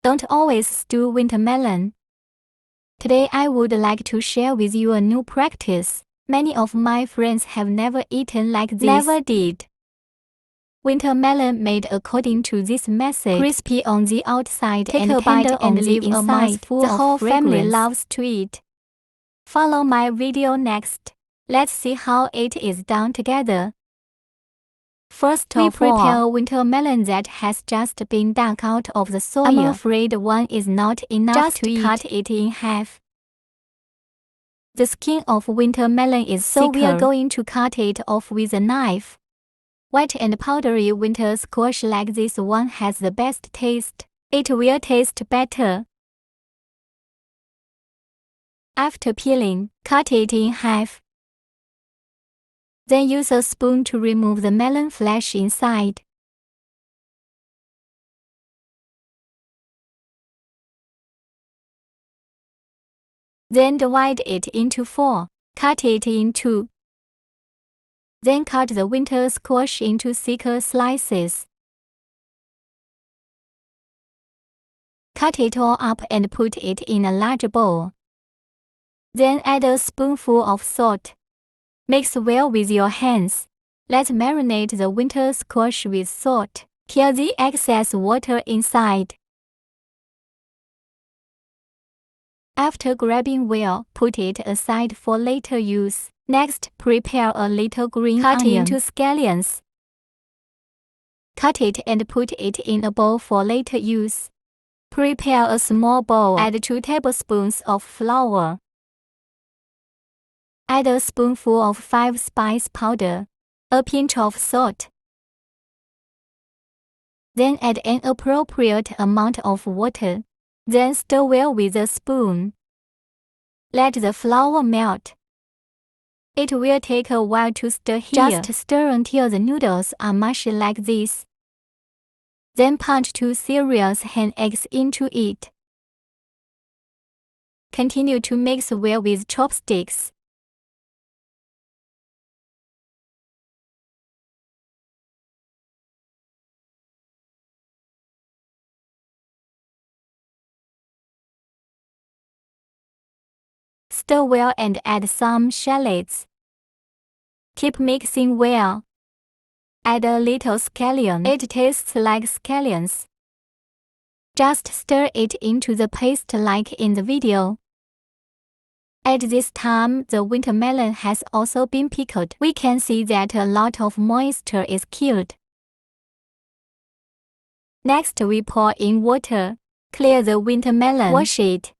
Don't always stew winter melon. Today I would like to share with you a new practice. Many of my friends have never eaten like this. Never did. Winter melon made according to this method. Crispy on the outside Take and a bite tender and on the leave a inside. mouthful The of whole family fragrance. loves to eat. Follow my video next. Let's see how it is done together. First We of all, prepare a winter melon that has just been dug out of the soil. I'm afraid one is not enough Just to eat. cut it in half. The skin of winter melon is So thicker. we are going to cut it off with a knife. White and powdery winter squash like this one has the best taste. It will taste better. After peeling, cut it in half. Then use a spoon to remove the melon flesh inside. Then divide it into 4. Cut it in 2. Then cut the winter squash into thicker slices. Cut it all up and put it in a large bowl. Then add a spoonful of salt. Mix well with your hands. Let's marinate the winter squash with salt. Kill the excess water inside. After grabbing well, put it aside for later use. Next, prepare a little green Cut onion into scallions. Cut it and put it in a bowl for later use. Prepare a small bowl. Add 2 tablespoons of flour. Add a spoonful of 5 spice powder, a pinch of salt. Then add an appropriate amount of water. Then stir well with a spoon. Let the flour melt. It will take a while to stir here. Just stir until the noodles are mushy like this. Then punch 2 serious hen eggs into it. Continue to mix well with chopsticks. Stir well and add some shallots. Keep mixing well. Add a little scallion. It tastes like scallions. Just stir it into the paste like in the video. At this time, the winter melon has also been pickled. We can see that a lot of moisture is killed. Next, we pour in water. Clear the winter melon. Wash it.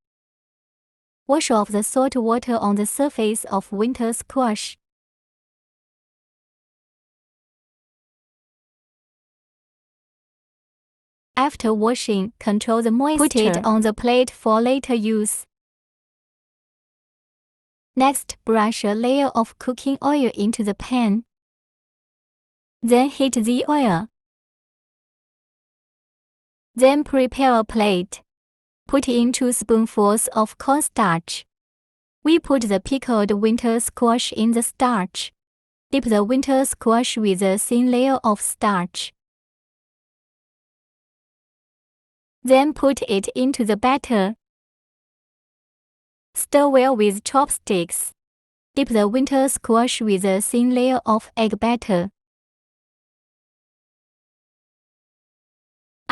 Wash off the salt water on the surface of winter squash. After washing, control the moisture. Put it on the plate for later use. Next, brush a layer of cooking oil into the pan. Then heat the oil. Then prepare a plate. Put in 2 spoonfuls of cornstarch. We put the pickled winter squash in the starch. Dip the winter squash with a thin layer of starch. Then put it into the batter. Stir well with chopsticks. Dip the winter squash with a thin layer of egg batter.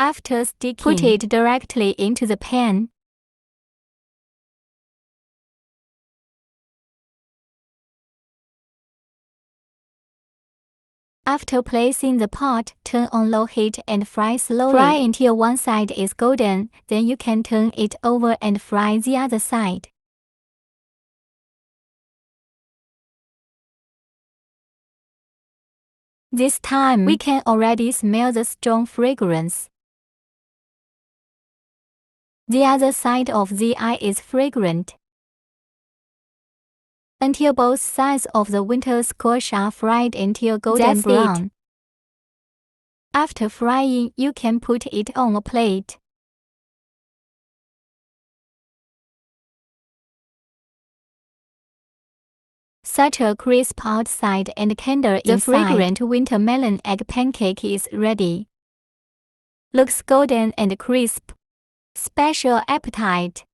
After sticking, put it directly into the pan. After placing the pot, turn on low heat and fry slowly. Fry until one side is golden, then you can turn it over and fry the other side. This time, we can already smell the strong fragrance. The other side of the eye is fragrant. Until both sides of the winter squash are fried until golden brown. After frying, you can put it on a plate. Such a crisp outside and tender inside. The fragrant winter melon egg pancake is ready. Looks golden and crisp. special appetite.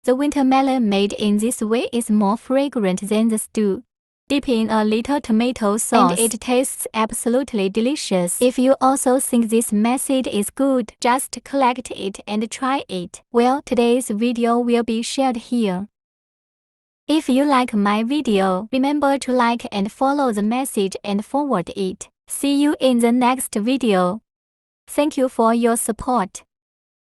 The winter melon made in this way is more fragrant than the stew. Dip in a little tomato sauce and it tastes absolutely delicious. If you also think this method is good, just collect it and try it. Well, today's video will be shared here. If you like my video, remember to like and follow the message and forward it. See you in the next video. Thank you for your support.